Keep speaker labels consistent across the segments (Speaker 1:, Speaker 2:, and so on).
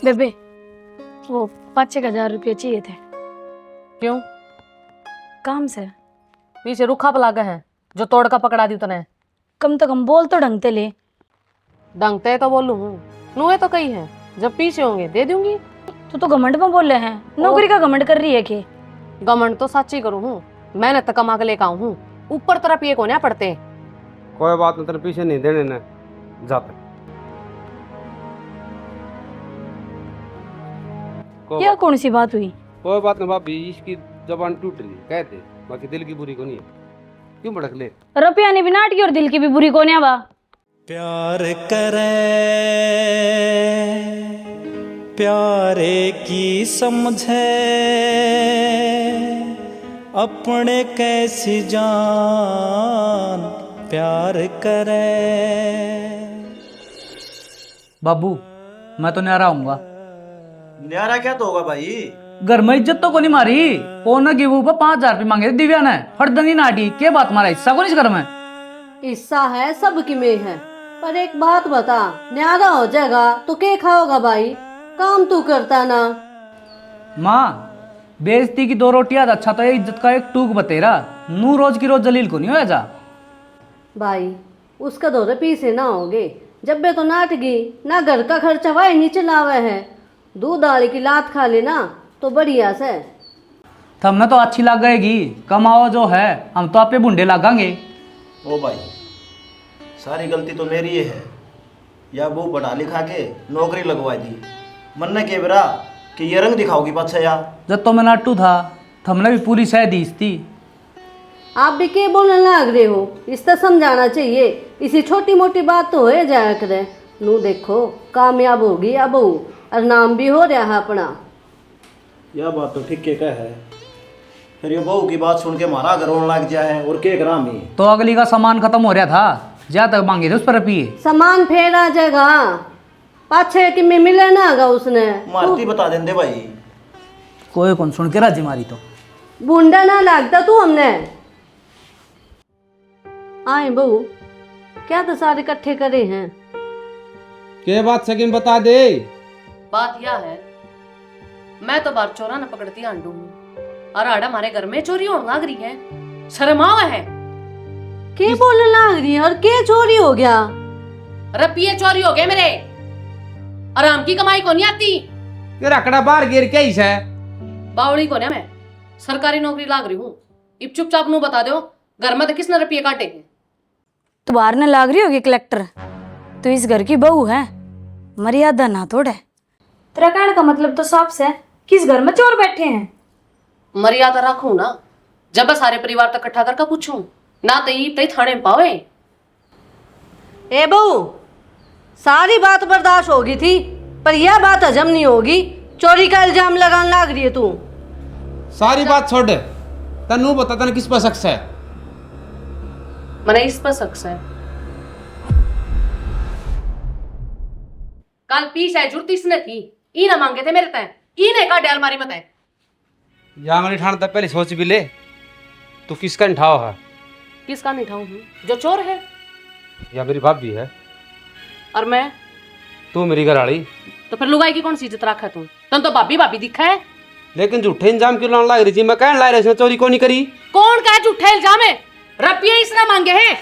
Speaker 1: बेबे वो 5,000 रुपये चाहिए थे।
Speaker 2: क्यों?
Speaker 1: काम से।
Speaker 2: पीछे रुखा पलागा है जो तोड़ का पकड़ा दी तने।
Speaker 1: कम तो कम बोल तो ढंग से ले।
Speaker 2: डंगते तो बोलू हूँ, नुए तो कही है, जब पीछे होंगे दे दूंगी।
Speaker 1: तू तो घमंड में बोल रहे हैं, नौकरी का घमंड कर रही है कि?
Speaker 2: गमंड तो सच्ची करूँ हूँ, मैंने तो कमा के लेकर आऊँ हूँ। ऊपर तरफ ये कोने पड़ते।
Speaker 3: कोई बात नहीं, तेरे पीछे नहीं देने ने जाते।
Speaker 1: यह कौन सी बात हुई?
Speaker 3: कोई बात नहीं भाभी, इसकी जबान टूट रही है कहते, बाकी दिल की बुरी को नहीं है। क्यों भड़क ले?
Speaker 1: रुपया नहीं बिनाट की और दिल की भी बुरी कोने बा।
Speaker 4: प्यार करे प्यारे की समझे अपने कैसी जान प्यार करे।
Speaker 5: बाबू मैं तो न्यारा आऊंगा।
Speaker 6: न्यारा क्या तो होगा भाई?
Speaker 5: घर में इज्जत तो को नहीं मारी। फोन की वो 5,000 रुपये मांगे थे दिव्या ने, फटदंगी नाटी के बात मारा हिस्सा को नहीं घर में।
Speaker 7: हिस्सा है सबकी में है, पर एक बात बता, न्यारा हो जाएगा तो क्या खाओगा भाई? काम तू करता ना।
Speaker 5: माँ बेइज्जती की 2 रोटियां अच्छा तो ये इज्जत का एक टूक बतेरा। नू रोज की रोज जलील को नहीं हो जा।
Speaker 7: भाई उसका दो रुपये से ना होगे, जब बे तो नाटगी ना घर का खर्चा वाई नहीं चलावे है। दूध दाल की लात खा लेना तो बढ़िया से।
Speaker 5: थमने तो अच्छी लग गएगी, कमाओ जो है, हम तो आप पे बुंडे लगांगे।
Speaker 6: ओ भाई सारी गलती तो मेरी ही है, या वो पढ़ा लिखा के नौकरी लगवा दी। मन ने के बेरा कि ये रंग दिखाओगी पाछा या।
Speaker 5: जब तो मैं नाटू था थमने भी पूरी सह दी थी।
Speaker 7: आप भी क्या बोलने लग रहे हो? इससे समझाना चाहिए, इसी छोटी मोटी बात तो हो जाया करे। नू देखो कामयाब होगी अब और नाम भी हो रहा है अपना।
Speaker 6: यह बात तो ठीक के है, फिर ये बहू की बात सुन के मारा घर रोने लग जाए और के ग्राम ही।
Speaker 5: तो अगली का सामान खत्म हो रहा था, जा तक मांगे थे उस पर रुपये।
Speaker 7: सामान फेर आ जाएगा, पाछे कि में मिले ना आगा उसने।
Speaker 6: मारती बता देंदे भाई।
Speaker 5: कोई कौन सुन के राजी मारी तो
Speaker 7: बूंदा ना लगता तू हमने। आए बहू, क्या तो सारे इकट्ठे करे हैं?
Speaker 3: के बात सकिन बता दे।
Speaker 2: बात यह है, मैं तो बार चोरा न पकड़ती आंडू हूँ और आड़ा हमारे घर में चोरी होने लग रही है। शर्म आवा है?
Speaker 7: के बोलने लग रही है और के चोरी हो गया?
Speaker 2: रुपये चोरी हो गए मेरे, आराम की कमाई को नहीं आती।
Speaker 3: ये रकड़ा बाहर गिर के ही है।
Speaker 2: बावड़ी को ना मैं सरकारी नौकरी लाग रही हूँ। इब चुपचाप नू बता दो घर में तो किसने रुपये काटे हैं?
Speaker 1: तुम्हार ने लाग रही होगी कलेक्टर, तो इस घर की बहू है, मर्यादा ना तोड़े। तेरा कहने का मतलब तो साफ से किस घर में चोर बैठे हैं।
Speaker 2: मर्यादा रखूं ना, जब सारे परिवार तक इकट्ठा करके पूछूं ना तई थाने में पावे।
Speaker 7: ए बहू, सारी बात बर्दाश्त होगी थी, पर यह बात हजम नहीं होगी। चोरी का इल्जाम लगाने लग रही है तू।
Speaker 3: सारी बात छोड़, तनु बता तन किस पर शक है?
Speaker 2: मने इस पर शक है। कल पीछे जुर्ती इसने थी, ई ना मांगे थे मेरे तय, ई ने का डाल मारी मत है।
Speaker 3: या मेरी ठाण तक पहले सोच भी ले, तू किसका निठाव है?
Speaker 2: किसका नहीं ठाऊं हूँ? जो चोर है।
Speaker 3: या मेरी भाभी है?
Speaker 2: और मैं?
Speaker 3: तू मेरी घरवाली।
Speaker 2: तो फिर लुगाई की कौन सी इज्जत रखा तू? तुम तो भाभी भाभी दिखा है।
Speaker 3: लेकिन झूठे इंजाम क्यों लाने लग रही थी? मैं कहने लग रही चोरी को नहीं करी।
Speaker 2: कौन का झूठा इल्जाम है? रुपये इसने मांगे हैं,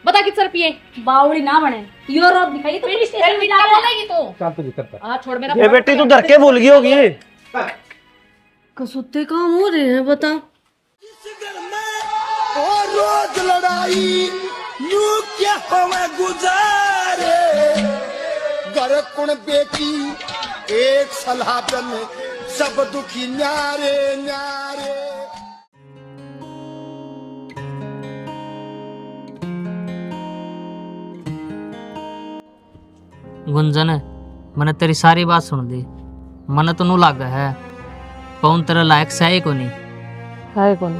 Speaker 2: बता कितने रुपये?
Speaker 1: बावड़ी ना बने, यूरोप दिखाई तो पुलिस स्टेशन में जाके
Speaker 2: बोलेगी तू।
Speaker 3: चल तू करता।
Speaker 2: आ छोड़ मेरा।
Speaker 6: ये बेटी तू धर के भूल गई होगी।
Speaker 7: कसुत्ते काम हो रहे हैं बता।
Speaker 8: और रोज लड़ाई यूं क्या हमें गुजारे, घर कुण बेटी एक सलाह बने सब दुखी न्यारे न्यारे।
Speaker 9: गुंजन मैंने तेरी सारी बात सुन ली। मन तो नू लाग है पौन तेरे लायक से है को नहीं।
Speaker 2: है कौन?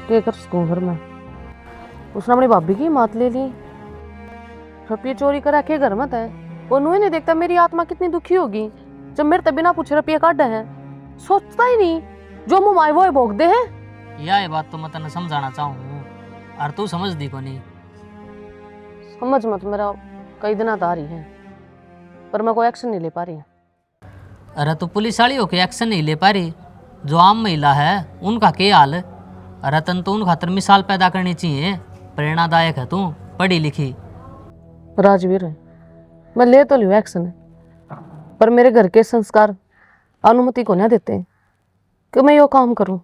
Speaker 2: क्या कर सकूं घर में? उसने अपनी भाभी की मात ले ली, रुपये चोरी करा के घर में है। वो नुए नहीं देखता मेरी आत्मा कितनी दुखी होगी जब मेरे तब बिना पूछे रुपये काटे हैं। सोचता ही नहीं, जो मुँह आए वो भोग दे है।
Speaker 9: यह बात तो मैं तेने समझाना चाहूँ और तू समझ दी को नहीं।
Speaker 2: समझ मत, मेरा कई दिन आ रही है। पर मैं कोई एक्शन नहीं ले पा रही।
Speaker 9: अरे तो पुलिस वाली होके एक्शन नहीं ले पा रही, जो आम महिला है उनका क्या हाल? अरे तन तो उन खातर मिसाल पैदा करनी चाहिए, प्रेरणादायक है तू, पढ़ी लिखी।
Speaker 2: राजवीर, मैं ले तो लियो एक्शन, पर मेरे घर के संस्कार अनुमति को नहीं देते कि मैं यो काम करूं।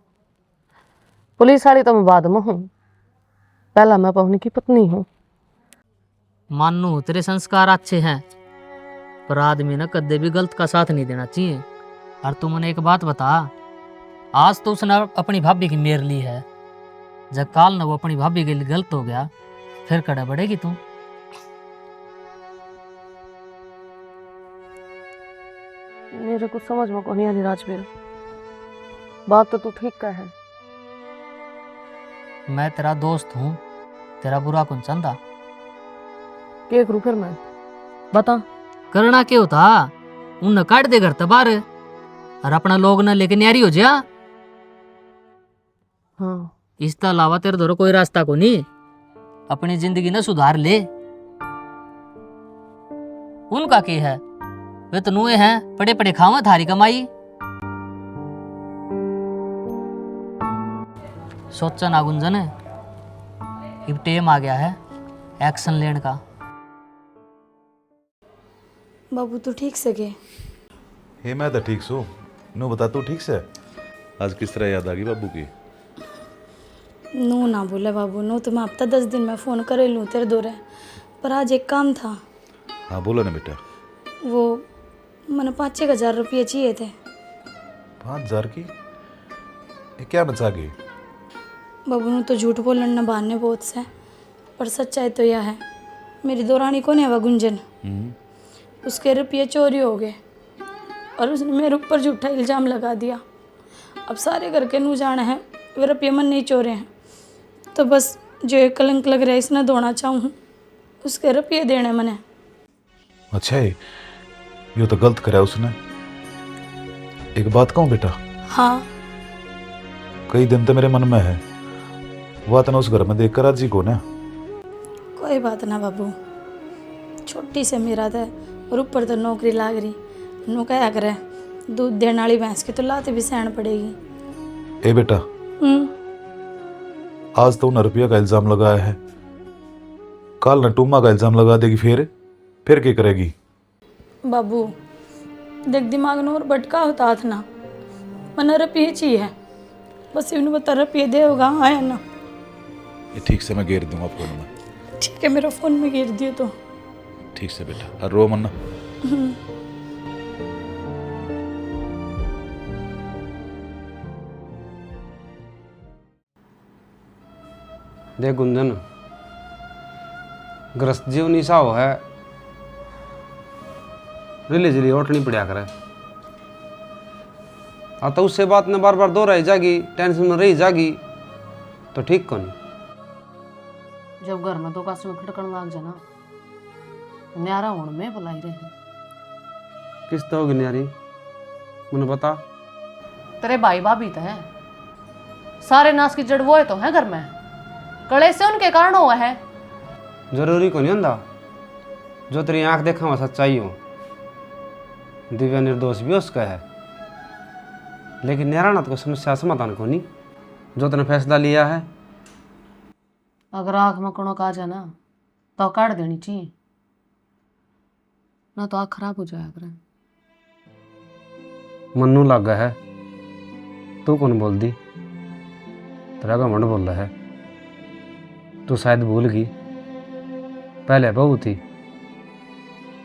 Speaker 2: पुलिस वाली तो मैं बाद में हूँ, पहला मैं पवनी की पत्नी हूँ।
Speaker 9: मानू तेरे संस्कार अच्छे हैं, पर आदमी ने कदे भी गलत का साथ नहीं देना चाहिए। और तू मैंने एक बात बता, आज तो उसने अपनी भाभी की मेर ली है, जब काल न वो अपनी भाभी के लिए गलत हो गया, फिर कड़ा बढ़ेगी तू?
Speaker 2: मेरे को समझ में को नहीं आ रही राजवीर, बात तो तू ठीक का है।
Speaker 9: मैं तेरा दोस्त हूँ, तेरा बुरा कौन चाहता?
Speaker 2: क्या करूं फिर मैं, बता।
Speaker 9: करना क्या होता, उन काट दे घर तबार, और अपना लोग न लेके न्यारी हो जा।
Speaker 2: हाँ,
Speaker 9: इसके अलावा तेरे दौर कोई रास्ता को नहीं, अपनी जिंदगी न सुधार ले। उनका क्या है, वे तो नुए हैं, पड़े पड़े खावा थारी कमाई। सोचा ना गुंजन, अब टेम आ गया है एक्शन लेने का।
Speaker 1: बाबू तू ठीक से गए?
Speaker 10: हे मैं तो ठीक सू, नो बता तू ठीक से? आज किस तरह याद आ गई बाबू की?
Speaker 1: नू ना बोले बाबू, नू तो मैं हफ्ता 10 दिन में फ़ोन करे लूँ तेरे दौरे, पर आज एक काम था।
Speaker 10: हाँ बोलो ना बेटा।
Speaker 1: वो मैंने 5-6 हज़ार रुपये चाहिए थे।
Speaker 10: 5,000 की? ये क्या बचा गई?
Speaker 1: बाबू नू तो झूठ बोलने न बहाने बहुत से, पर सच्चाई तो यह है, मेरी दौरानी को नहीं हुआ गुंजन, उसके रुपये चोरी हो गए और उसने मेरे ऊपर झूठा इल्ज़ाम लगा दिया। अब सारे घर के नू जाने हैं वे रुपये मन नहीं चोरे हैं, तो बस जो एक कलंक लग रहा है इसने धोना चाहूँ, उसके रुपये देने मने।
Speaker 10: अच्छा है, ये तो गलत करा उसने। एक बात कहूँ बेटा?
Speaker 1: हाँ।
Speaker 10: कई दिन तो मेरे मन में है, वो तो उस घर में देख कर आज ही को ना।
Speaker 1: कोई बात ना बाबू, छोटी से मेरा था और ऊपर तो नौकरी लाग रही, नू क्या करे, दूध देने वाली भैंस की तो लात भी सहन पड़ेगी।
Speaker 10: ए बेटा, आज तो 9 रुपया का इल्जाम लगाया है, कल न टूमा का इल्जाम लगा देगी, फिर क्या करेगी?
Speaker 1: बाबू देख, दिमाग में और भटका होता हाथ ना, मन रुपये चाहिए, बस इन्हें बता रुपये दे होगा आया ना।
Speaker 10: ये ठीक से मैं घेर दूंगा फोन में।
Speaker 1: ठीक है, मेरा फोन में घेर दियो तो
Speaker 10: ठीक से बेटा, और रो मन्ना।
Speaker 3: देख गुंजन, ग्रस्त जीवन ऐसा हो है, रिले जिली ओटनी पड़ा करे, और तो उससे बात ने बार बार दोहराई जागी, टेंशन में रही जागी, तो ठीक कौन?
Speaker 2: जब घर में 2 काश में खटकन लाग जाना, न्यारा होने में बुलाई रहे।
Speaker 3: किस तो होगी न्यारी, मुझे बता।
Speaker 2: तेरे भाई भाभी तो है, सारे नाश की जड़ वो है तो है घर में, कड़े से उनके कारण हुआ है।
Speaker 3: जरूरी को नहीं होता जो तेरी आंख देखा हुआ सच्चाई हो, दिव्या निर्दोष भी उसका है, लेकिन न्यारानाथ को समस्या समाधान को नहीं, जो तूने फैसला लिया है।
Speaker 2: अगर आँख में कोनो काज है ना तो काट देनी चाहिए, ना तो आँख खराब हो जाया करे।
Speaker 3: मन्नू लगा है, तू कौन बोल दी? तेरा घमंड बोल रहा है, तू शायद भूल गई, पहले बहू थी,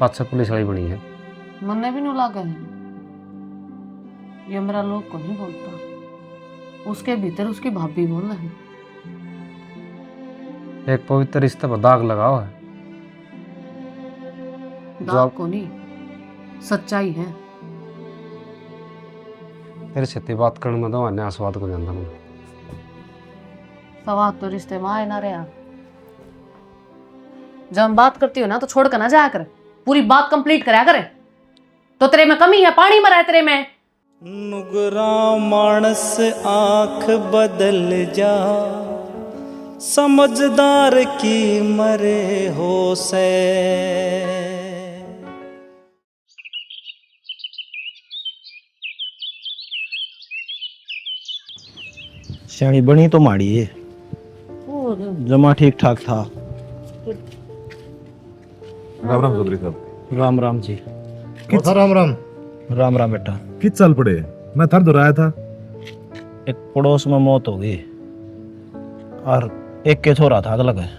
Speaker 3: पाछे पुलिस वाली बनी है।
Speaker 2: मन्ने भी नहीं लगा है, ये मेरा लोग को नहीं बोलता, उसके भीतर उसकी भाभी बोल रहे हैं।
Speaker 3: एक पवित्र रिश्ते पर दाग लगाओ है,
Speaker 2: दाग को नहीं, सच्चाई है।
Speaker 3: तेरे से बात करने में तो अन्य स्वाद को जानता हूँ।
Speaker 2: सवाल तो रिश्ते में आए ना रहा, जब हम बात करती हो ना तो छोड़ कर ना जाया कर, पूरी बात कंप्लीट कराया करे। तो तेरे में कमी है, पानी मरा है तेरे में।
Speaker 4: नुगरा मानस आंख बदल जा, समझदार की मरे हो से।
Speaker 6: श्याणी बनी तो माड़ी है, जमा ठीक ठाक था।
Speaker 10: राम राम चौधरी साहब।
Speaker 6: राम राम जी।
Speaker 8: राम राम।
Speaker 6: राम राम बेटा।
Speaker 10: किस चल पड़े? मैं थर दोहराया था।
Speaker 6: एक पड़ोस में मौत हो गई और एक के छोरा था अलग है,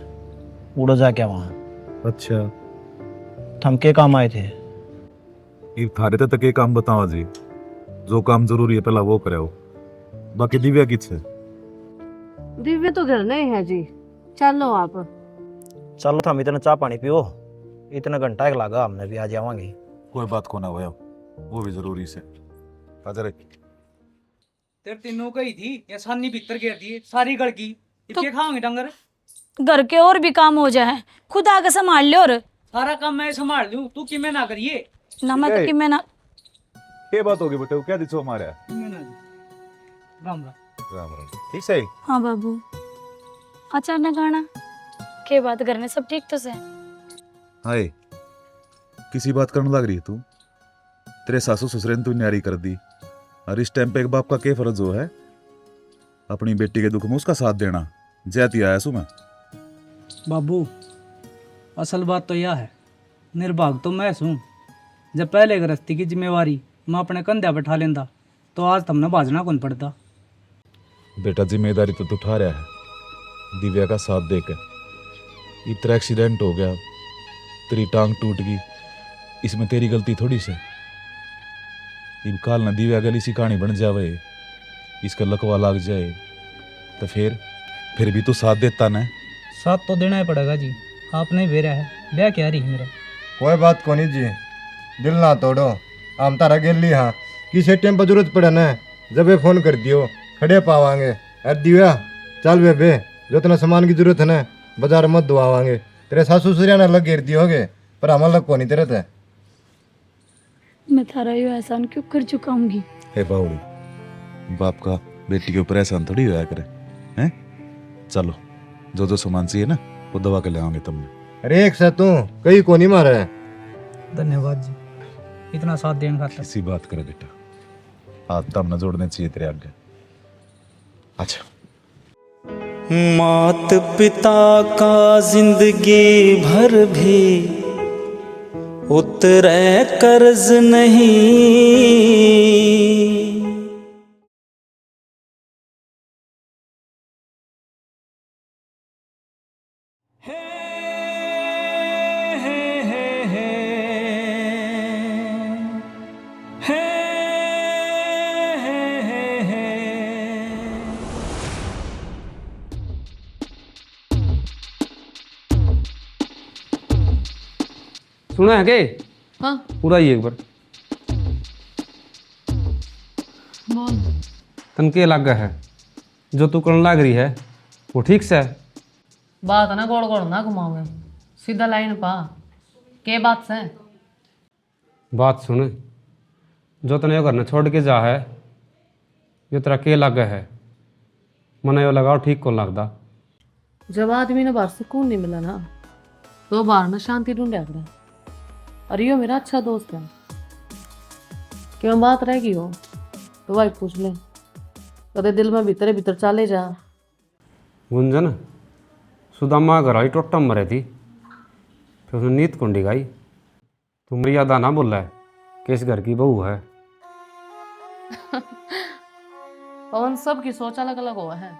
Speaker 6: उड़ जा क्या वहाँ।
Speaker 10: अच्छा,
Speaker 6: थम के काम आए थे?
Speaker 10: ये थारे तक ये काम बताओ जी, जो काम जरूरी है पहला वो कराओ। बाकी दिव्या किस है?
Speaker 7: दिव्य तो घर नहीं है जी, चलो आप।
Speaker 6: चलो थम इतना चाय पानी पियो, इतना घंटा एक लगा, हमने भी आ जावांगे।
Speaker 10: कोई बात को ना हो, वो भी जरूरी से। हाजिर
Speaker 5: तेरे तीनों गई थी या सानी भीतर गिर दी सारी गड़ की,
Speaker 1: तो
Speaker 5: क्या खाओगे डंगर?
Speaker 1: घर के और भी काम हो जाए, खुद आके संभाल ले। और
Speaker 5: सारा काम मैं संभाल लूं, तू कि मैं ना करिए
Speaker 1: ना मैं तो कि मैं ना।
Speaker 10: ये बात होगी बेटे, क्या दिसो हमारे?
Speaker 5: मैं ना राम राम।
Speaker 10: राम राम। ठीक सही।
Speaker 1: हाँ बाबू, अचानक आना के बात करने, सब ठीक तो से?
Speaker 10: हाय, किसी बात करने लग रही है तू? तेरे सासू ससुरे ने तू न्यारी कर दी, और इस टाइम पे एक बाप का क्या फर्ज हो है? अपनी बेटी के दुख में उसका साथ देना। जैती आया सु मैं।
Speaker 5: बाबू, असल बात तो यह है, निर्भाग तो मैं हूँ। जब पहले गृहस्थी की जिम्मेवारी मैं अपने कंधे बैठा लेंदा तो आज तुमने बाजना कौन पड़ता।
Speaker 10: बेटा जिम्मेदारी तो तू उठा रहा है, दिव्या का साथ देकर। इतना एक्सीडेंट हो गया, तेरी टांग टूट गई, इसमें तेरी गलती थोड़ी से। इब काल ना दिव्या गली सी कहानी बन जावे, इसका लकवा लग जाए तो फिर भी तो साथ देता ना।
Speaker 5: साथ तो देना ही पड़ेगा जी, आपने भेजा है, ब्याह क्या रही मेरा।
Speaker 8: कोई बात को नहीं जी, दिल ना तोड़ो। हम तारा गेल ली, हाँ किसी टाइम पर जरूरत पड़े ना जब ये फोन कर दियो, खड़े पावांगे। अरे दिव्या चल बेबे, जो इतना सामान की जरूरत है ना बाजार मत दुआवांगे। तेरे सासू ससुरिया ने अलग घेर दिए होगे, पर हम अलग को नहीं तेरे थे।
Speaker 1: मैं थारा यो एहसान क्यों कर चुकाऊंगी?
Speaker 10: हे बाउली, बाप का बेटी के ऊपर एहसान थोड़ी होया करे हैं? चलो, जो जो सामान चाहिए ना वो दवा के ले आओगे तुमने।
Speaker 8: अरे एक से तू कहीं को नहीं मारा है।
Speaker 5: धन्यवाद जी, इतना साथ देने खातिर।
Speaker 10: इसी बात करे बेटा, हाथ तब न जोड़ने चाहिए तेरे आगे। अच्छा,
Speaker 4: मात पिता का जिंदगी भर भी उतरे कर्ज नहीं।
Speaker 3: सुना है के?
Speaker 2: हाँ
Speaker 3: पूरा ही एक बार
Speaker 2: बोल।
Speaker 3: तन के लग है जो तू करने लग रही है वो ठीक से है?
Speaker 2: बात ना गोड़ गोड़ ना घुमाओगे, सीधा लाइन पा। के बात से?
Speaker 3: बात सुन, जो तने यो घर न छोड़ के जा है, यो तेरा के लग है? मने यो लगाओ ठीक कौन लगता।
Speaker 2: जब आदमी ने बाहर सुकून नहीं मिला ना तो बाहर में शांति ढूंढा कर। और यो मेरा अच्छा दोस्त है, क्यों बात रहेगी हो तो भाई पूछ ले, कदे दिल में भीतर भीतर चाले जा।
Speaker 3: गुंजन सुदामा घर आई टोटम मरे थी, फिर उसने नीत कुंडी गाई। तुम मर्यादा ना बोला है कि इस घर की बहू है।
Speaker 2: और उन सब की सोच अलग अलग हुआ है।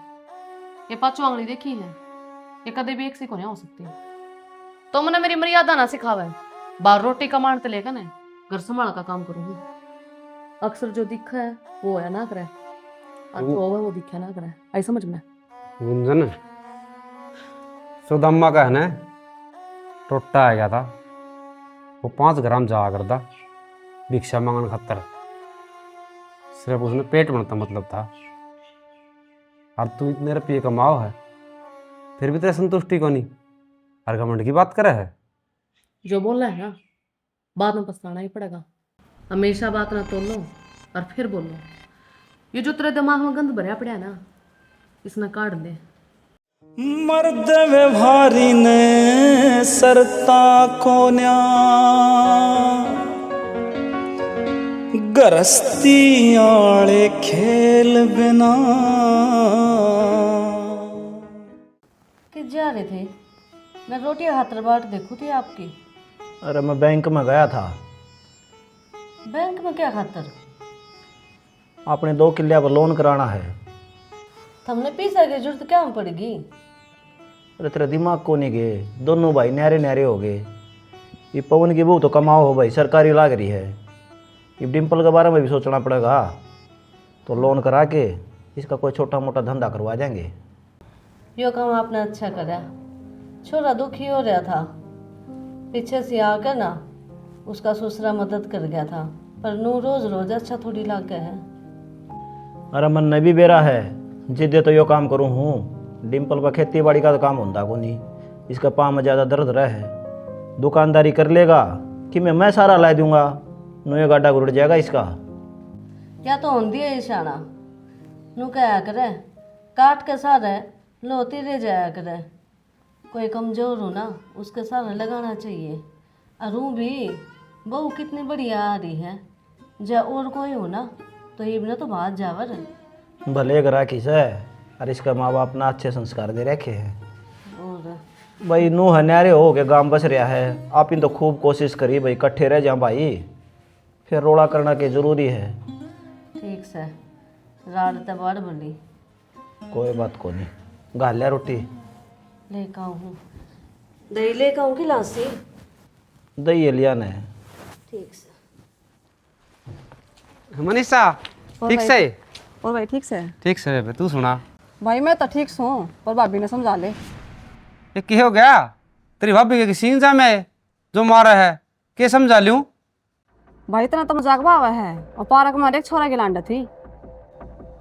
Speaker 2: ये पांचों आंगली देखी है, ये कदे भी एक सी को नहीं हो सकती। तो मैंने मेरी मर्यादा ना सिखावा है, बाहर रोटी कमाने ते लेकर ना घर संभाल का काम करूंगी। अक्सर जो दिखा है वो है ना करे, और जो होगा वो दिखा ना करे, आई समझ में?
Speaker 3: गुंजन सुदामा का है ना टोटा आ गया था, वो 5 ग्राम जा करता भिक्षा मांगन खातर, सिर्फ उसने पेट बनता मतलब था। और तू इतने रुपये कमाओ है फिर भी तेरे संतुष्टि को नहीं, हर घमंड की बात करे है।
Speaker 2: जो बोल रहा है ना बाद में पछताना ही पड़ेगा। हमेशा बात ना तोड़ लो और फिर बोलो। ये जो तेरे दिमाग में गंद भरया पड़ा है ना, इसने काट दे।
Speaker 4: मर्द व्यवहारी ने सरता को न्या गरस्ती आले खेल बिना।
Speaker 7: किस जा रहे थे? मैं रोटी हाथ बाट देखूँ थी आपकी।
Speaker 6: अरे मैं बैंक में गया था।
Speaker 7: बैंक में क्या खातर?
Speaker 6: अपने 2 किल्ले पर लोन कराना है।
Speaker 7: हमने पैसा की जरूरत क्या पड़ेगी?
Speaker 6: अरे तेरा दिमाग को नहीं गए, दोनों भाई न्यारे न्यारे हो गए। ये पवन की बहू तो कमाओ हो भाई, सरकारी लाग रही है। ये डिम्पल के बारे में भी सोचना पड़ेगा। तो लोन करा के इसका कोई छोटा मोटा धंधा करवा देंगे।
Speaker 7: यो काम आपने अच्छा करा। छोरा दुखी हो रहा था, पीछे से आकर ना उसका ससुरा मदद कर गया था, पर नू रोज रोज अच्छा थोड़ी लाग गया है।
Speaker 6: अरे मन ने भी बेरा है, जिदे तो यो काम करूँ हूँ। डिम्पल का खेती बाड़ी का तो काम होता को नहीं, इसका पाँव में ज़्यादा दर्द रहा है। दुकानदारी कर लेगा कि मैं सारा ला दूंगा, नो गाड्डा गुड़ जाएगा इसका।
Speaker 7: या तो होंदी है इशाना, नू क्या करे काट के सारे लोती रह जाया करे। कोई कमजोर हो ना उसके सारे लगाना चाहिए। अरू भी बहू कितनी बढ़िया आ रही है, जा और कोई हो ना तो इबने तो बात जावर।
Speaker 6: भले करा किस है, और इसका माँ बाप ना अच्छे संस्कार दे रखे हैं।
Speaker 7: और
Speaker 6: भाई नू हन्यारे हो के गांव बस रहा है। आप इन तो खूब कोशिश करी भाई इकट्ठे रह जाओ भाई, फिर रोड़ा करना के जरूरी है।
Speaker 7: ठीक से रात तो बाढ़ बनी।
Speaker 6: कोई बात को नहीं, गाल लिया रोटी
Speaker 7: लेकर आऊँ, दही लेकर आऊँ कि लासी?
Speaker 6: दही लिया ने।
Speaker 7: ठीक से।
Speaker 3: मनीषा ठीक से?
Speaker 2: और भाई ठीक से?
Speaker 3: ठीक से बे, तू सुना?
Speaker 2: भाई मैं तो ठीक हूँ, पर भाभी ने समझा ले।
Speaker 3: ये क्या हो गया? तेरी भाभी के सीन जा में जो मारा है, के समझा लूं?
Speaker 2: भाई इतना तो मजाक बावा है। और पार्क में एक छोरा की लांडा थी।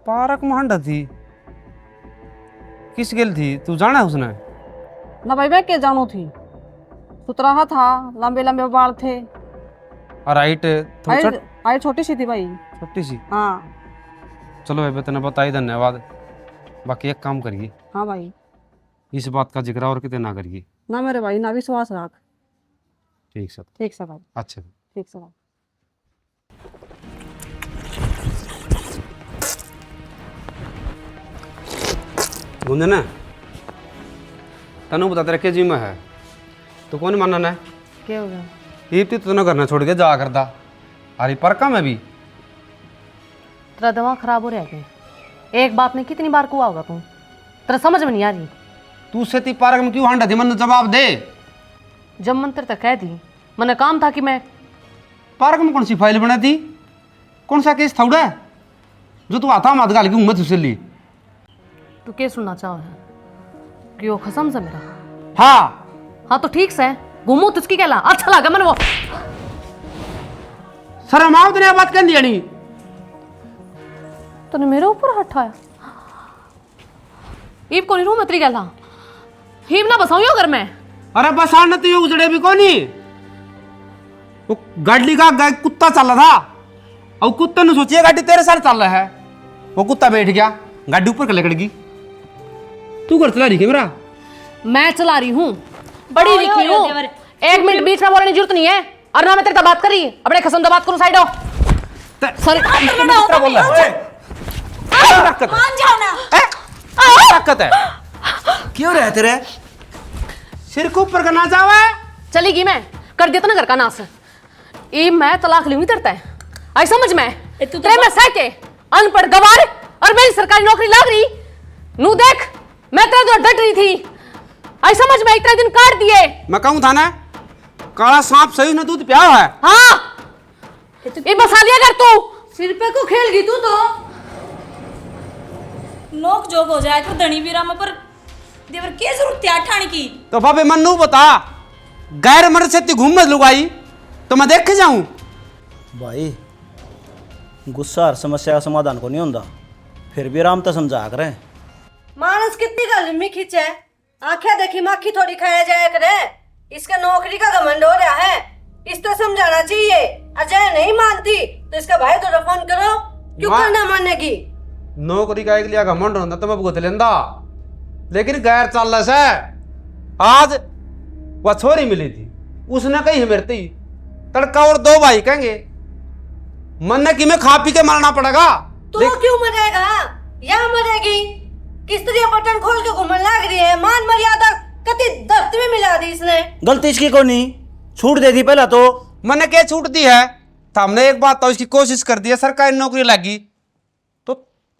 Speaker 3: पार्क में हंडा थी? किस गेल थी, तू जाना है उसने?
Speaker 2: ना भाई मैं क्या जानू थी, सुतराहा था, लंबे लंबे बाल थे।
Speaker 3: और हाइट
Speaker 2: आई छोटी सी थी भाई।
Speaker 3: छोटी सी?
Speaker 2: हाँ।
Speaker 3: चलो भाई तने बताई, धन्यवाद। बाकी एक काम करिए।
Speaker 2: हाँ भाई।
Speaker 3: इस बात का जिक्र और कितने ना करिए
Speaker 2: ना मेरे भाई, ना विश्वास रख।
Speaker 3: ठीक से?
Speaker 2: ठीक से भाई।
Speaker 3: अच्छा
Speaker 2: ठीक से भाई।
Speaker 3: गुंजन है तनु बता तेरे के जी में है तो कौन मानना है?
Speaker 2: क्या हो गया?
Speaker 3: ये तो ना करना छोड़ के जा करता। अरे परका में भी
Speaker 2: तेरा दिमाग खराब हो रहा है क्या? एक बात में कितनी बार कुआ होगा तू? तेरा समझ में नहीं आ रही।
Speaker 3: तू से पार्क में क्यों हांडा थी? मन जवाब दे।
Speaker 2: जब मंत्र तक कह दी, मैंने काम था कि मैं
Speaker 3: पार्क में कौन सी फाइल बना थी? कौन सा केस था उड़ा जो तू आता मत गाल की उम्मत उसे ली?
Speaker 2: तू क्या सुनना चाहो है कि वो खसम से मेरा?
Speaker 3: हाँ
Speaker 2: तो ठीक से घूमो तुझकी कहला अच्छा लगा मैंने वो।
Speaker 3: सर माओ तेरे बात कर दिया नहीं
Speaker 2: तूने मेरे ऊपर हाथ उठाया। ईब को नहीं रू मतरी कहला हीब ना बसाऊं यो घर में।
Speaker 3: अरे बस आने तो ये उजड़े भी कौन ही वो गाड़ी का कुत्ता चल रहा था और कुत्ते ने सोचिए गाड़ी तेरे साथ चल रहा है। वो कुत्ता बैठ गया, गाड़ी ऊपर कर लकड़गी। तू घर चला रही है मेरा?
Speaker 2: मैं चला रही हूँ, बड़ी लिखी हूँ। 1 मिनट बीच में बोलने की जरूरत नहीं है। और ना मैं तेरे से बात करी, अपने कसम से बात करूँ। साइड हो सर।
Speaker 3: बोल रहा है मान जाओ ना। ताकत है क्यों रहे तेरे सिर को ऊपर करना चाहे?
Speaker 2: चली गई मैं, कर दिया था ना घर का नाश। ये मैं तलाक लूंगी तेरे से, आई समझ में? तेरे में सह के अनपढ़ गवार और मेरी सरकारी नौकरी लाग रही। नू देख मैं तेरे तो डट रही थी, आई समझ में? इतने दिन काट दिए।
Speaker 3: मैं कहूँ था ना काला सांप सही ना दूध प्याओ है।
Speaker 2: हाँ ये बसा लिया कर तू।
Speaker 7: सिर पे को खेल गई तू तो।
Speaker 1: नोक जोक हो जाए तो धनी बीरा में पर देवर क्या जरूरत है ठाण की?
Speaker 3: तो बाबे मन नू बता गैर मर्द से घूम मत लुगाई तो मैं देख के जाऊं।
Speaker 6: भाई गुस्सा और समस्या का समाधान को नहीं होता, फिर भी आराम तो समझा करे।
Speaker 7: मानस कितनी गलमी खींचे, आंखें देखी मक्खी थोड़ी खाया जाया करे। इसका नौकरी का घमंड हो रहा है, इसको समझाना चाहिए। अजय नहीं मानती तो इसका भाई तो फोन करो, क्यों करना मानेगी?
Speaker 3: नौकरी का एक लिया घमंड होता तो मैं भुगत लेंदा, लेकिन गैर चल रहा से। आज वह छोरी मिली थी, उसने कही मेरती तड़का और 2 भाई कहेंगे मन कि मैं खा पी के मरना पड़ेगा।
Speaker 7: तू क्यों मरेगा? या मरेगी? किस तरह बटन खोल के घूमने लग रही है? मान मर्यादा कति दर्द में मिला दी इसने।
Speaker 6: गलती इसकी को नहीं, छूट दे दी पहला तो।
Speaker 3: मैंने क्या छूट दी है? तो हमने एक बात तो इसकी कोशिश कर दी है, सरकारी नौकरी लगी तो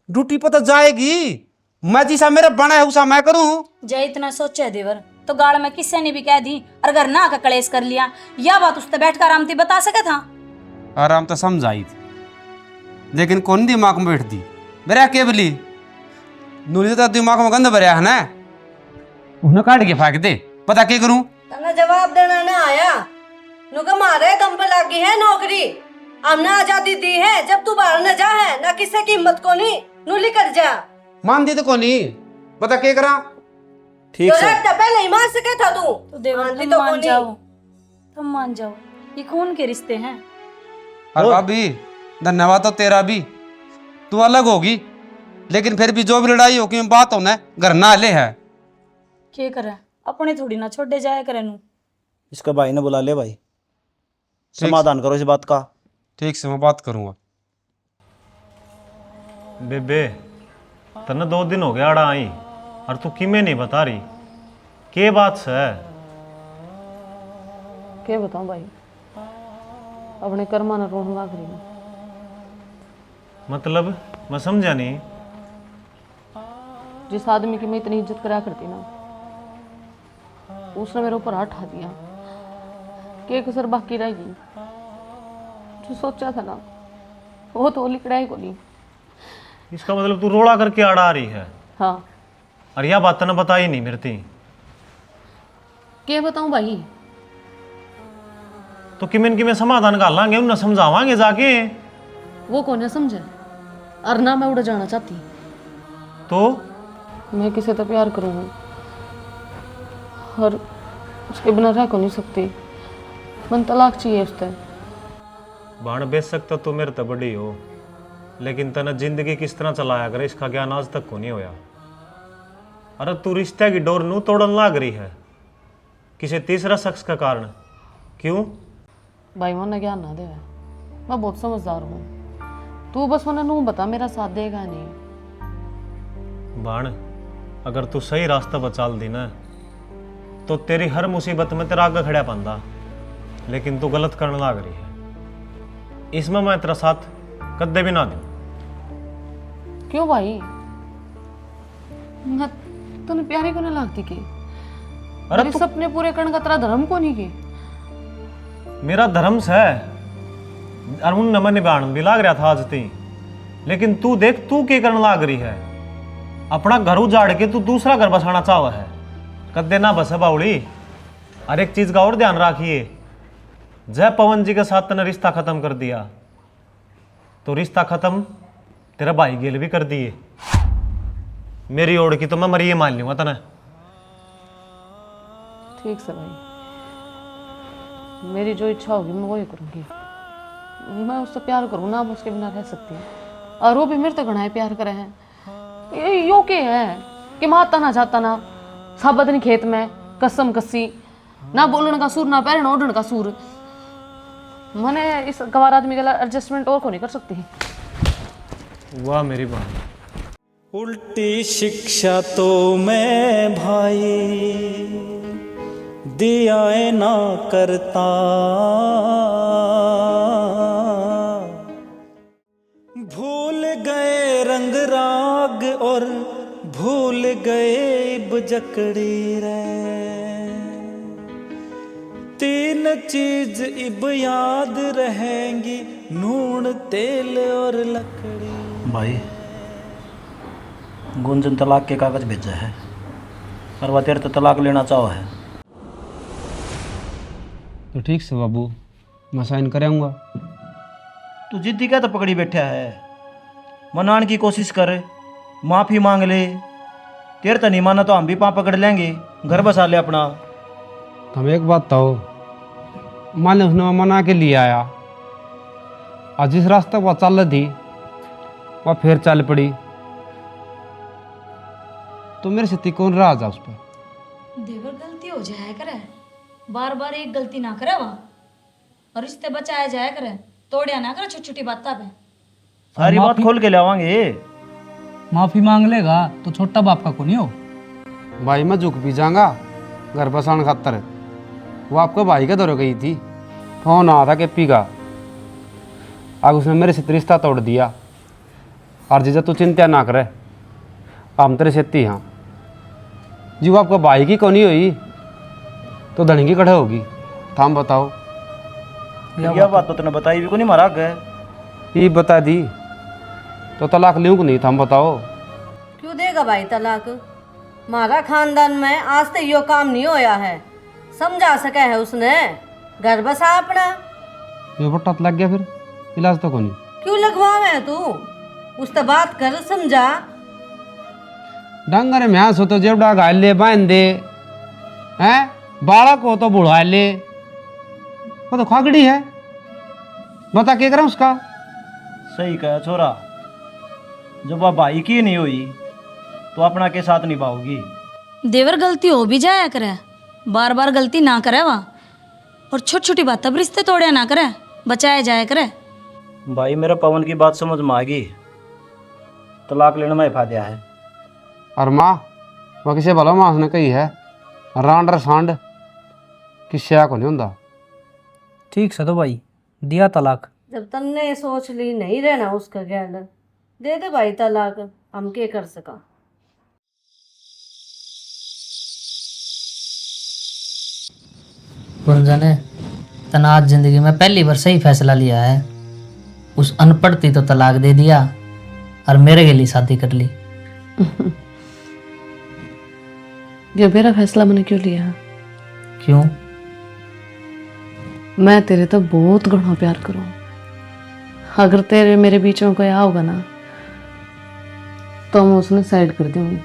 Speaker 3: ड्यूटी पर तो जाएगी। मैं जिसा मेरा बना है उसा मैं करूं।
Speaker 1: जय इतना सोचे देवर तो गाड़ में किससे ने भी कह दी, और अगर ना का कलेश कर लिया, यह बात उससे बैठकर आराम से बता सके था।
Speaker 3: आराम तो समझाई थी, लेकिन कौन दिमाग में बैठ दी मेरा केवली नूरी तो दिमाग में गंद भरिया है ना, उन्हें काट के फेंक दे। पता क्या करूं?
Speaker 7: तने जवाब देना ना आया। नुका मारे दम पे लगी है नौकरी। हमने आजादी दी है, जब तू बाहर न जा है ना किसी की हिम्मत को नहीं नूली कर जा।
Speaker 3: मान दी तो कौन नहीं, पता क्या करा?
Speaker 6: ठीक
Speaker 7: तो
Speaker 6: से
Speaker 7: पहले ही मान सके था तू।
Speaker 1: तो देवर
Speaker 7: मानती
Speaker 1: तुम
Speaker 7: तो
Speaker 1: मान
Speaker 7: कोनी।
Speaker 1: जाओ, तुम मान जाओ, ये खून के रिश्ते हैं।
Speaker 3: और भाभी धन्यवाद तो तेरा भी, तू अलग होगी लेकिन फिर भी जो भी लड़ाई होगी बात होना घर ना ले है।
Speaker 1: क्या करे, अपने थोड़ी ना छोड़े जाया करे नू।
Speaker 6: इसका भाई ने बुला ले भाई, समाधान करो इस बात का।
Speaker 3: ठीक से मैं बात करूंगा।
Speaker 11: बेबे तने 2 दिन हो गया आड़ा आई और तू किमें नहीं बता रही के बात से?
Speaker 2: क्या बताऊं भाई, अपने कर्मा न रोन लाग रही हूँ।
Speaker 11: मतलब मैं समझा नहीं।
Speaker 2: जिस आदमी की मैं इतनी इज्जत करा करती ना, उसने मेरे ऊपर हाथ उठा दिया कि एक कसर बाकी रहेगी। जो सोचा था ना वो तो लिकड़ाई को नहीं।
Speaker 11: इसका मतलब तू रोड़ा करके आड़ा आ रही है?
Speaker 2: हाँ।
Speaker 11: और यह बात तने बताई नहीं मेरे थी।
Speaker 2: क्या बताऊं भाई?
Speaker 11: तो किमें समाधान कर लांगे, उन्हें समझावांगे जाके।
Speaker 2: वो कौन है समझे, और ना मैं उड़ जाना चाहती।
Speaker 11: तो
Speaker 2: मैं किसी से प्यार करूँगी और उसके बिना रह को नहीं सकती। मन तलाक चाहिए उससे।
Speaker 11: बाण बेच सकता तो मेरे तो बड़ी हो, लेकिन तने जिंदगी किस तरह चलाया करे इसका ज्ञान आज तक को नहीं होया। अरे तू रिश्ते की डोर नू तोड़न लाग रही है किसी तीसरा शख्स का कारण। क्यों?
Speaker 2: भाई मन ज्ञान ना दे, मैं बहुत समझदार हूँ। तू बस मन नू बता मेरा साथ देगा नहीं।
Speaker 11: बाण अगर तू सही रास्ता पर चल दी ना तो तेरी हर मुसीबत में तेरा आगे खड़ा पांदा, लेकिन तू गलत करने लाग रही है। इसमें मैं तेरा साथ कदे भी ना दूं।
Speaker 2: क्यों भाई? मैं तूने प्यारी को नहीं लगती की? अरे सपने पूरे करने का तेरा धर्म को नहीं की?
Speaker 11: मेरा धर्म से और उन नमन निभान भी लाग रहा था आज ती, लेकिन तू देख तू क्या करने लाग रही है। अपना घर उजाड़ के तू दूसरा घर बसाना चाहवा है, कदे ना बस बाउड़ी। और एक चीज का और ध्यान रखिए, जय पवन जी के साथ तने रिश्ता खत्म कर दिया तो रिश्ता खत्म तेरा भाई गेल भी कर दिए। मेरी ओर की तो मैं मरिए मान लूंगा तने।
Speaker 2: ठीक से भाई, मेरी जो इच्छा होगी मैं वही करूँगी। मैं उससे प्यार करूँ ना, अब उसके बिना रह सकती हूँ। और वो भी मेरे तो घना प्यार करे हैं। यो के है कि माता ना जाता ना साबत नहीं खेत में कसम कसी ना बोलने का सूर ना पैरन ओढ़ने का सूर। मैंने इस गवार आदमी के लिए एडजस्टमेंट और को नहीं कर सकती।
Speaker 11: वाह मेरी बहन।
Speaker 4: उल्टी शिक्षा तो मैं भाई दिया ना करता, भूल गए रंग राग और भूल गए बजकड़ी रे, 3 चीज इब याद रहेंगी, नून तेल और लकड़ी।
Speaker 6: भाई गुंजन तलाक के कागज भेजा है और वह तेरे तो तलाक लेना चाहो है।
Speaker 3: तो ठीक से बाबू मैं साइन कराऊंगा।
Speaker 6: तू जिद्दी क्या तो पकड़ी बैठा है, मनाने की कोशिश कर, माफ़ी मांग ले। तेरे तो नहीं माना तो हम भी पाँव पकड़ लेंगे, घर बसा ले अपना।
Speaker 3: हम एक बात तो मान लो उसने मना के लिए आया और जिस रास्ते वह चल रही थी वह फिर चल पड़ी तो मेरे से कौन रहा जा उस पर।
Speaker 1: देवर गलती हो जाया करे, बार बार एक गलती ना करे वहाँ, और रिश्ते बचाया जाया करे तोड़िया ना करो छोटी छोटी बात पे।
Speaker 6: सारी बात खोल के लावांगे।
Speaker 5: माफी मांग लेगा तो छोटा बाप का को नहीं हो।
Speaker 3: भाई मैं झुक भी जाऊंगा घर बसाने खातर। वो आपको भाई के दौरे गई थी, फोन आया था केपी का। अब उसने मेरे से रिश्ता तोड़ दिया। और जीजा तू चिंता ना करे, हम तेरे सेती हाँ जी। वो आपको भाई की कोनी हुई तो धनी की कड़े होगी। थाम बताओ।
Speaker 6: यह बात तो तूने बताई भी को नहीं, मारा गए
Speaker 3: ये बता दी तो तलाक लूँ कि नहीं, थाम बताओ।
Speaker 7: क्यों देगा भाई तलाक? हमारा खानदान में आज तक यो काम नहीं होया है। समझा सके है उसने, घर बसा अपना।
Speaker 3: ये बट्टा लग गया फिर इलाज तो कोनी।
Speaker 7: क्यों लगवावे तू? उससे बात कर, समझा।
Speaker 3: डंगर में सो तो जेबड़ा घाल ले बांध दे हैं, बालक हो तो बुढ़ा ले। वो तो खागड़ी है, बता क्या करें उसका।
Speaker 6: सही कहा छोरा, जब वह भाई की नहीं हुई तो अपना के साथ निभाओगी।
Speaker 1: देवर गलती हो भी जाया करे, बार बार गलती ना करे वहाँ। और छोटी छोटी बात पर रिश्ते तोड़िया ना करे, बचाया जाया करे।
Speaker 6: भाई मेरा पवन की बात समझ में आ गई, तलाक लेने में फायदा है।
Speaker 3: और माँ वह किसे भला माँ उसने कही है रांड सांड किस्सा को नहीं होता।
Speaker 5: ठीक से तो भाई दिया तलाक।
Speaker 7: जब तन्ने सोच ली नहीं रहना उसका गैल, दे दे भाई तलाक, हम क्या कर सका।
Speaker 9: गुंजन ने तना आज जिंदगी में पहली बार सही फैसला लिया है। उस अनपढ़ थी तो तलाक दे दिया और मेरे के लिए शादी कर ली।
Speaker 2: ये मेरा फैसला मैंने क्यों लिया?
Speaker 9: क्यों?
Speaker 2: मैं तेरे तो बहुत घना प्यार करूँ। अगर तेरे मेरे बीच में कोई आओगा ना तो मैं उसने साइड कर दूंगी।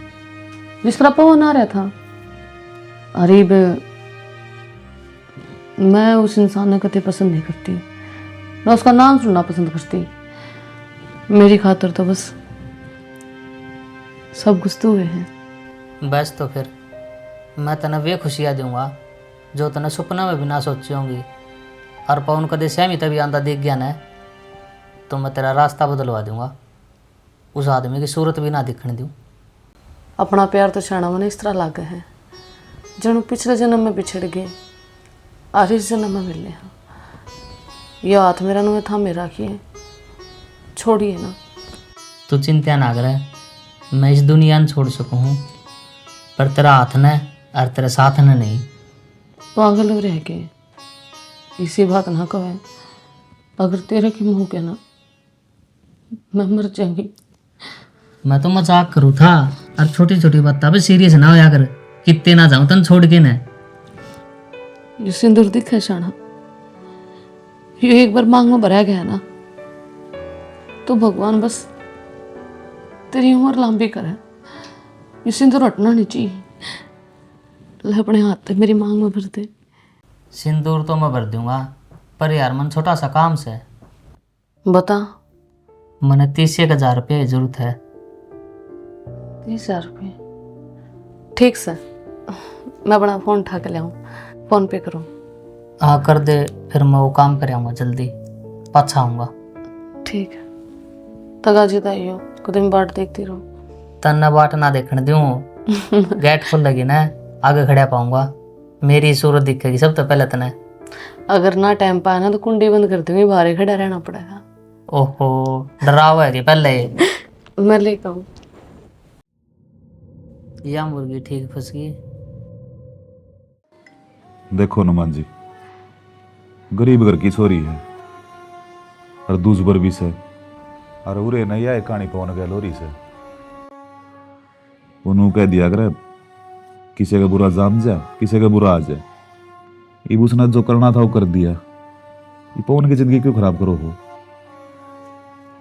Speaker 2: जिस तरह पवन आ रहा था, अरे मैं उस इंसान को कभी पसंद नहीं करती, मैं उसका नाम सुनना पसंद करती। मेरी खातर तो बस सब गुस्से हुए हैं।
Speaker 9: बस तो फिर मैं तने वे खुशियाँ दूंगा जो तने सपना में भी ना सोची होंगी। और पवन कदे सहमी तभी आंदा देख गया ना तो मैं तेरा रास्ता बदलवा दूंगा। उस आदमी की सूरत भी ना दिखने दूँ।
Speaker 2: अपना प्यार तो छाना मैंने इस तरह लागा है जन पिछले जन्म में बिछड़ गए और इस जन्म में मिलने। हाँ ये हाथ मेरा नुए था मेरा रखिए, छोड़िए ना।
Speaker 9: तू चिंता ना करे, मैं इस दुनिया में छोड़ सकूँ पर तेरा हाथ न और तेरे साथ न नहीं।
Speaker 2: पागल रह के इसी बात ना कहे, अगर तेरे की मुँह के ना मैं मर जाऊंगी।
Speaker 9: मैं तो मजाक करूँ था और छोटी छोटी बात पे सीरियस ना होया कर, कितने ना जाऊँ तन छोड़ के न।
Speaker 2: ये सिंदूर दिखा शाना, ये एक बार मांग में भरा गया ना तो भगवान बस तेरी उम्र लंबी करे। ये सिंदूर हटना नहीं चाहिए। ले अपने हाथ से मेरी मांग में भर दे।
Speaker 9: सिंदूर तो मैं भर दूंगा पर यार मन छोटा सा काम से।
Speaker 2: बता।
Speaker 9: मैंने 30,000 रुपये की जरूरत है।
Speaker 2: 30,000 रुपये? ठीक से, मैं अपना फ़ोन उठा के ले आऊँ, फ़ोन पे करूँ।
Speaker 9: हाँ कर दे, फिर मैं वो काम कर आऊँगा जल्दी, पाछा आऊँगा।
Speaker 2: ठीक है, तगा जिदा ही हो कदम बाट देखती रहो।
Speaker 9: तन्ना बाट ना देखने दूँ, गेट खुल लगी ना आगे खड़ा पाऊंगा, मेरी सूरत दिखेगी सब तो पहले तने।
Speaker 2: अगर ना टाइम पाया ना तो कुंडी बंद कर दूंगी, बाहर ही खड़ा रहना पड़ेगा।
Speaker 9: ओहो डरा हुआ है कि पहले
Speaker 2: मैं लेकर आऊँ।
Speaker 9: या मुर्गी ठीक फंस गई।
Speaker 10: देखो हनुमान जी, गरीब घर की छोरी है और दूसबर भी से और उरे नैया एक कहानी पवन गया लोरी से। उन्होंने कह दिया करे किसी का बुरा जाम जा किसी का बुरा आ जाए। इब उसने जो करना था वो कर दिया। ये पवन की जिंदगी क्यों खराब करो हो?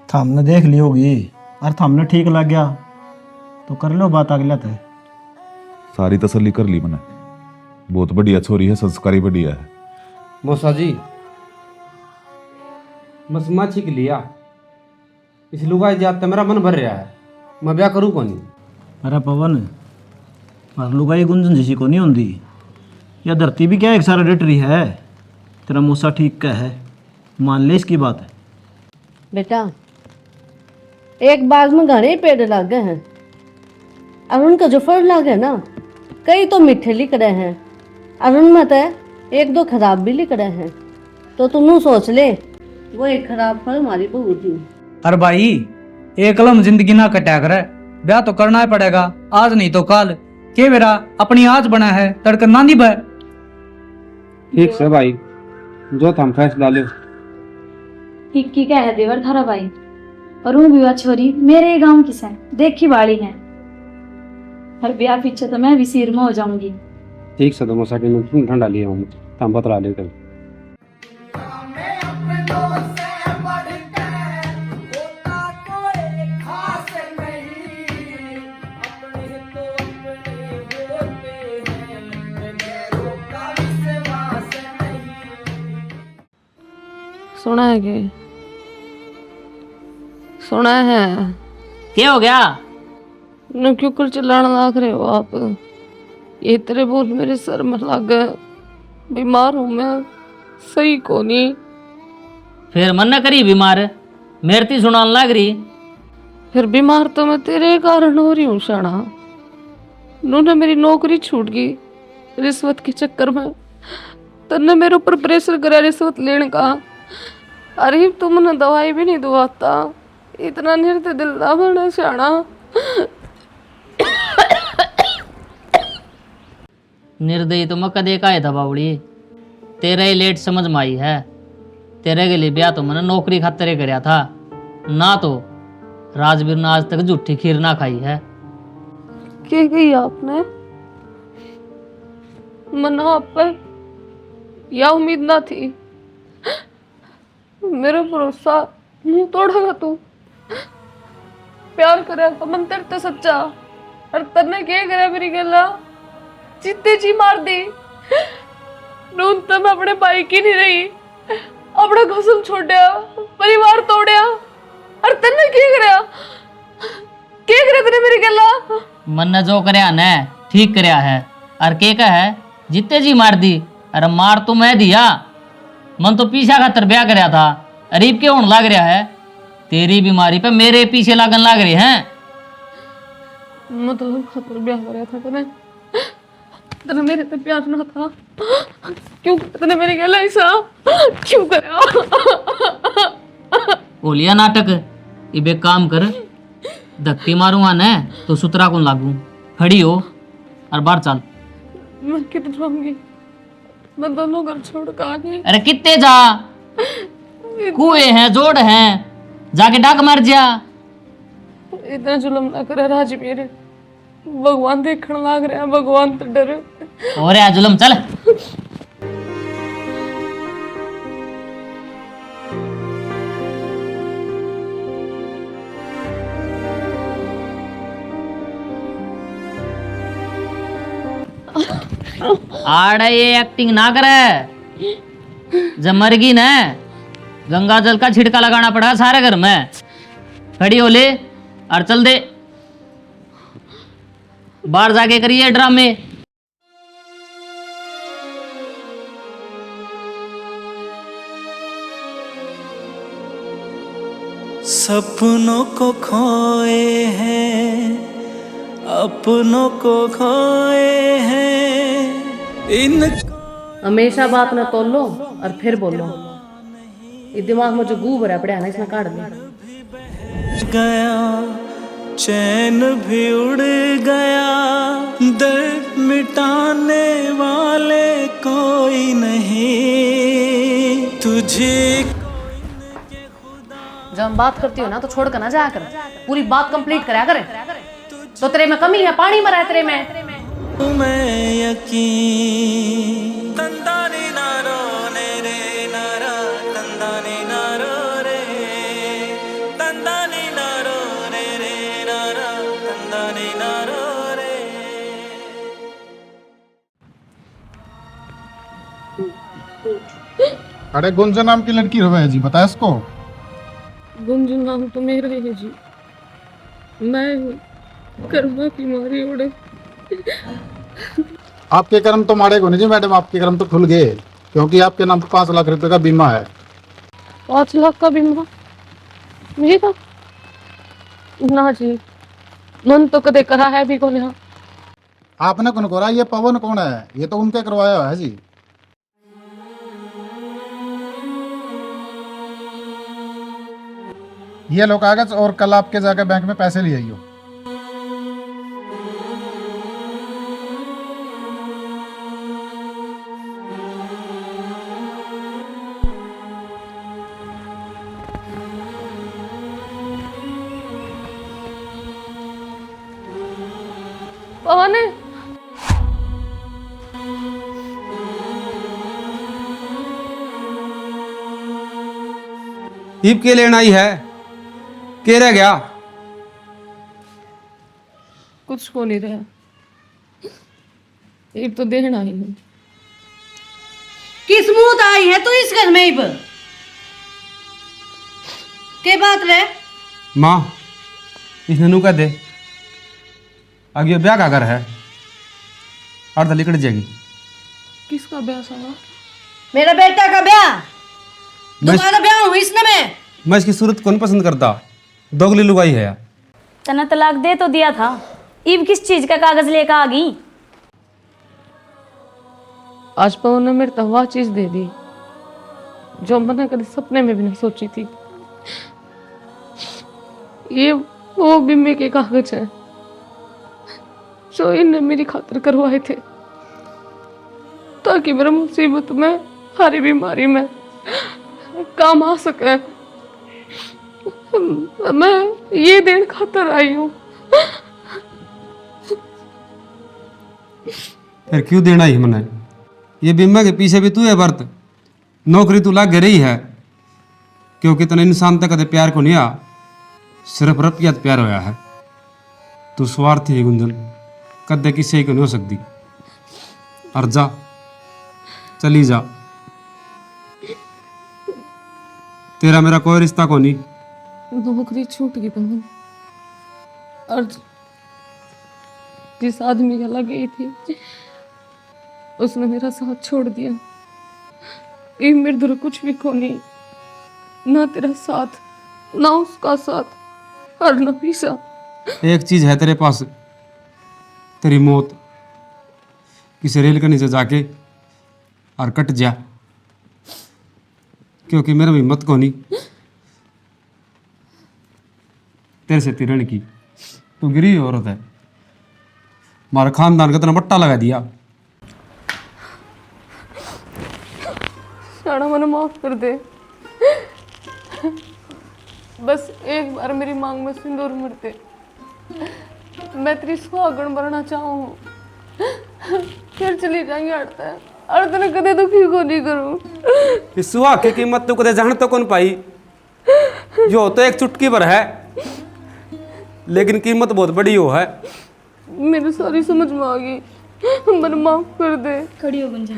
Speaker 6: हमने देख ली होगी और हमने ठीक लग गया तो कर लो बात अगला तय।
Speaker 10: सारी तसल्ली कर ली मैंने, बहुत बढ़िया छोरी है, संस्कारी बढ़िया है।
Speaker 3: मौसा जी बस मैं छीक लिया, इस लुगाई जाते मेरा मन भर रहा है, मैं ब्याह करूँ कौन?
Speaker 6: अरे पवन, और लुगाई गुंजन जैसी को नहीं होती। यह धरती भी क्या एक सारा रेटरी है। तेरा मूसा ठीक का है, मान ले इसकी बात है।
Speaker 7: बेटा एक बाग में घने पेड़ लग गए हैं और उनका जो फल लगे ना कई तो मीठे लिख रहे हैं और उनमें तो एक दो खराब भी लिख रहे हैं। तो तुम सोच ले वो एक खराब फल हमारी बहू थी।
Speaker 5: अरे भाई एक कलम जिंदगी ना कटा करे, ब्याह तो करना ही पड़ेगा, आज नहीं तो कल। के मेरा अपनी आज बना है तड़कर नानी बह।
Speaker 3: ठीक से भाई, जो तुम फैसला लो।
Speaker 1: ठीक की क्या है देवर थारा भाई, और वो विवाह छोरी मेरे ही गांव की से देखी बाड़ी है। हर ब्याह पीछे तो मैं भी सिर में हो जाऊंगी।
Speaker 3: ठीक से तुम सके में ठंडा लिया हूँ, तुम बतला लेकर।
Speaker 2: सुना है कि सुना है
Speaker 9: क्या हो गया?
Speaker 2: न क्यों कर चिल्लाने लग रहे हो आप? ये तेरे बोल मेरे सर में लग गए, बीमार हूँ मैं, सही को नहीं।
Speaker 9: फिर मन न करी बीमार, मेरे ती सुनाने लग रही।
Speaker 2: फिर बीमार तो मैं तेरे कारण हो रही हूँ शाना। उन्होंने मेरी नौकरी छूट गई रिश्वत के चक्कर में। तन्ने मेरे ऊपर प्रेशर करा रिश्वत लेने का। अरे तुमने दवाई भी नहीं दवाता, इतना निर्दय दिल ना बना शाना।
Speaker 9: निर्दयी तो मैं कदे का है था बावड़ी, तेरा ही लेट समझ में आई है। तेरे के लिए ब्याह तो मैंने नौकरी खातिर कराया था ना, तो राजवीर ने आज तक झूठी खीर ना खाई है।
Speaker 2: क्या कही आपने? मना आप पर या उम्मीद ना थी? मेरा भरोसा मुंह तोड़ेगा तू? प्यार करे तो मन तेरे ते सच्चा, और तन्ने क्या करे मेरी गला जीते जी मार दी। नून तो मैं अपने भाई की नहीं रही, अपना कसम छोड़या, परिवार तोड़या, और तन्ने क्या करे तेरे मेरी गला?
Speaker 9: मन ने जो करया ने ठीक करया है, और के का है जीते जी मार दी। अरे मार तो मैं दिया, मन तो पीछा खातर ब्याह करया था। अरीब के होने लग रहा है, तेरी बीमारी पे मेरे पीछे लागन लग रहे हैं।
Speaker 2: मतलब खातर ब्याह करया था तेने मेरे पे प्यार ना था? क्यों तूने मेरे गला ऐसा क्यों करया?
Speaker 9: ओलिया नाटक, इबे काम कर, धक्की मारूंगा न तो सुतरा को लागू। खड़ी हो और बाहर चल।
Speaker 2: मैं कितने जाऊंगी? मैं दोनों घर छोड़ कर आ गई।
Speaker 9: अरे कितने जा, कुएं हैं जोड़ हैं, जाके डाक मार जा।
Speaker 2: इतना जुलम ना करे राजी मेरे, भगवान देखने लग रहा है, भगवान तो डरे।
Speaker 9: और यार जुलम चल। आड़ा ये एक्टिंग ना करे, जब मर गई ना गंगा जल का छिड़का लगाना पड़ा सारे घर में। खड़ी हो ले और चल दे, बाहर जाके करिए ड्रामे।
Speaker 4: सपनों को खोए हैं, अपनों को खोए हैं, इन
Speaker 2: हमेशा बात ना तोल लो और फिर बोलो। ये दिमाग में जो गू भरा पड़ा है ना, इसमें काट दे।
Speaker 4: गया चैन भी उड़ गया, दर्द मिटाने वाले कोई नहीं तुझे।
Speaker 2: जब हम बात करती हो ना तो छोड़ कर ना जाया कर, पूरी बात कंप्लीट कराया करे। तो तेरे में कमी है, पानी मरा है तेरे में।
Speaker 4: मैं यकीन तंदानी नारो ने रे नारा, तंदानी नारो रे, तंदानी नारो ने रे नारा, तंदानी नारो रे।
Speaker 8: अरे गुंजन नाम की लड़की रहा है जी, बताया इसको?
Speaker 2: गुंजन नाम तो मेरा ही है जी, मैं कर्मा की मारी उड़े।
Speaker 8: आपके कर्म तो मारे को नहीं जी मैडम, आपके कर्म तो खुल गए, क्योंकि आपके नाम पर 5 लाख रुपए का बीमा है।
Speaker 2: 5 लाख का बीमा? ये था ना जी, मन तो कदे करा है भी कौन यहाँ।
Speaker 12: आपने कौन करा? ये पवन कौन है? ये तो उनके करवाया है जी। ये लो कागज, और कल आपके जाकर बैंक में पैसे ले आइयो।
Speaker 2: पवन है
Speaker 3: ईब के लेना ही है, के रह गया?
Speaker 2: कुछ को नहीं रहा, ये तो देना ही है।
Speaker 7: किस मुंह आई है तू इस घर में इब? के बात रे?
Speaker 3: माँ इसने नू कह दे आगे ब्याह का घर है, अर्ध लिकड़ जाएगी।
Speaker 2: किसका ब्याह साला?
Speaker 7: मेरा बेटा का ब्याह, तुम्हारा ब्याह हुई इसने में।
Speaker 3: मैं इसकी सूरत कौन पसंद करता, दोगली लुगाई है यार।
Speaker 1: तना तलाक दे तो दिया था, ईब किस चीज का कागज लेकर आ गई?
Speaker 2: आज पवन ने मेरे तक वह चीज दे दी जो मैंने कभी सपने में भी नहीं सोची थी। ये वो बीमे के कागज है जो इनने मेरी खातिर करवाए थे, ताकि मेरा मुसीबत में, हरी बीमारी में काम आ सके। मैं ये दिन खातर आई हूँ।
Speaker 3: फिर क्यों देना ही मने? ये बीमा के पीछे भी तू है वर्त, नौकरी तू लाग रही है, क्योंकि तने इंसान तक कदे प्यार को नहीं आ, सिर्फ रुपया प्यार होया है। तू स्वार्थी है गुंजन, कदे किसी को नहीं हो सकती। और जा, चली जा, तेरा मेरा कोई रिश्ता को नहीं।
Speaker 2: नौकरी छूट गई पवन, और जिस आदमी के लग गई थी उसने मेरा साथ छोड़ दिया। ये मेरे दूर कुछ भी को नहीं, ना तेरा साथ, ना उसका साथ, और ना पीसा।
Speaker 3: एक चीज है तेरे पास, तेरी मौत। किसी रेल के नीचे जाके और कट जा, क्योंकि मेरा भी हिम्मत को नहीं तेरे से तिरण की। तू गिरी औरत है, हमारे खानदान का इतना बट्टा लगा दिया।
Speaker 2: शाना मने माफ कर दे, बस एक बार मेरी मांग में सिंदूर मरते, मैं तेरी सुहागन बनना चाहूँ, फिर चली जाएंगे हटता है, और तेने कदे दुखी को नहीं करूँ।
Speaker 3: इस सुहाग की कीमत तू कदे जान तो कौन पाई? जो तो एक चुटकी पर है, लेकिन कीमत बहुत बड़ी हो है।
Speaker 2: मेरी सारी समझ में आ गई, मन माफ कर दे।
Speaker 1: खड़ी हो गुंजन।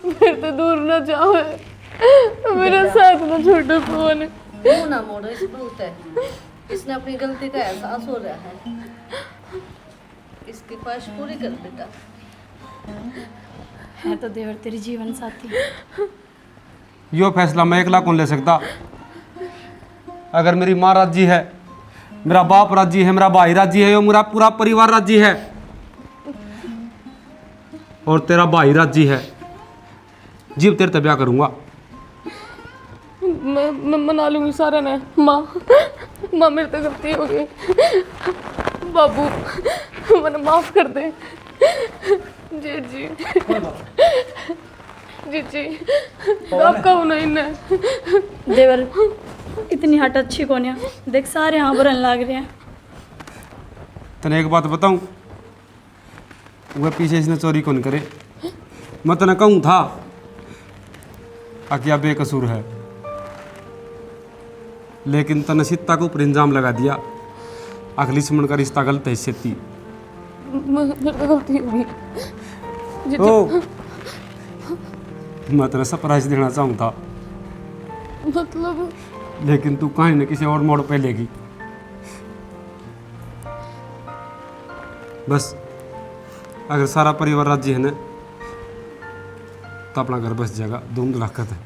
Speaker 2: मेरे तो दूर ना जाओ, मेरा साथ ना छोड़ो पवन।
Speaker 7: मुंह ना मोड़ो, इस बहुत है, इसने अपनी गलती का एहसास हो रहा है। इसकी ख्वाहिश पूरी कर बेटा।
Speaker 1: है तो देवर तेरी जीवन साथी।
Speaker 3: यो फैसला मैं अकेला कौन ले सकता? अगर मेरी माँ राजी है, मेरा बाप राजी है, मेरा भाई राजी है, यो मेरा पूरा परिवार राजी है, और तेरा भाई राजी है, जीव तेरे ते ब्याह करूंगा।
Speaker 2: मैं मना लूंगी सारे ने। माँ मेरे तो गलती हो गई, बाबू मैंने माफ कर दे। जी जी जी जी, आपका होना इन्हें।
Speaker 1: देवर इतनी हट अच्छी कौन है, देख सारे यहाँ बुरन लाग रहे हैं।
Speaker 3: तने एक बात बताऊं, वह पीछे इसने चोरी कौन करे? मैं तने कहूँ था आकिया बेकसूर है, लेकिन तने सीता के ऊपर इंजाम लगा दिया। अगली सुमन का रिश्ता गलत है इससे थी।
Speaker 2: मेरे तो गलती होगी।
Speaker 3: ओ, मैं तेरा सरप्राइज देना चाहूँ था,
Speaker 2: मतलब
Speaker 3: लेकिन तू कहीं न किसी और मोड़ पे लेगी। बस अगर सारा परिवार राजी है ना, तो अपना घर बस जाएगा। धूम धड़ाकत है।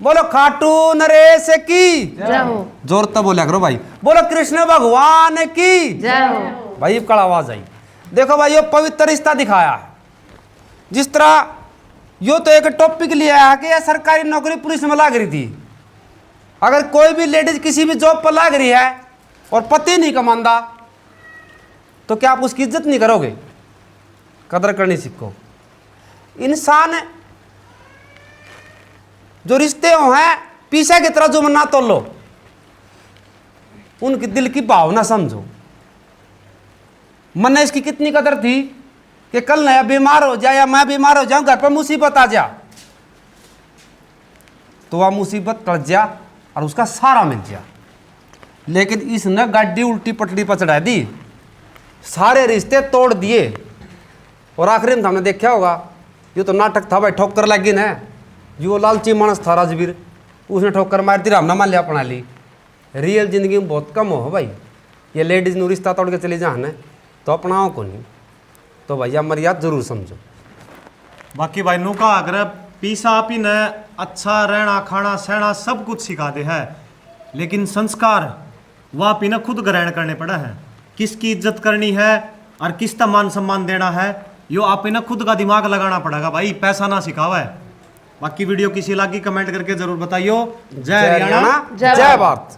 Speaker 3: बोलो खाटू नरेश की
Speaker 2: जय हो।
Speaker 3: जोर तो बोला करो भाई। बोलो कृष्ण भगवान की
Speaker 2: जय हो।
Speaker 3: भाई कल आवाज आई। देखो भाई ये पवित्र रिश्ता दिखाया है। जिस तरह यो तो एक टॉपिक लिया है कि यह सरकारी नौकरी पुलिस में लाग रही थी। अगर कोई भी लेडीज किसी भी जॉब पर लाग रही है और पति नहीं कमांदा तो क्या आप उसकी इज्जत नहीं करोगे? कदर करनी सीखो। इंसान जो रिश्ते हो हैं पीछे की तरह जो मना तोल लो, उनकी दिल की भावना समझो। मन ने इसकी कितनी कदर थी कि कल नया बीमार हो जाए या मैं बीमार हो जाऊं, घर पर मुसीबत आ जा तो वह मुसीबत टल जा और उसका सहारा मिल जा। लेकिन इसने गाड़ी उल्टी पटड़ी पर चढ़ा दी, सारे रिश्ते तोड़ दिए। और आखिरी में हमने देखा होगा, ये तो नाटक था भाई, ठोकर लगी ना। जो लालची मानस था राजवीर, उसने ठोकर मार दी, हमने मान लिया अपना ली। रियल जिंदगी में बहुत कम हो भाई, ये लेडीज ने रिश्ता तोड़ के चली जाने तो अपनाओ को नहीं। तो भैया मर्यादा जरूर समझो।
Speaker 11: बाकी भाई नू का अगर पीसा पी ने अच्छा रहना खाना सहना सब कुछ सिखा दे है, लेकिन संस्कार वह पी ने खुद ग्रहण करने पड़ा है। किसकी इज्जत करनी है और किसका मान सम्मान देना है, यो आप इन्हें खुद का दिमाग लगाना पड़ेगा भाई, पैसा ना सिखावा है। बाकी वीडियो किसी लगी कमेंट करके जरूर बताइयो। जय हरियाणा,
Speaker 3: जय भारत।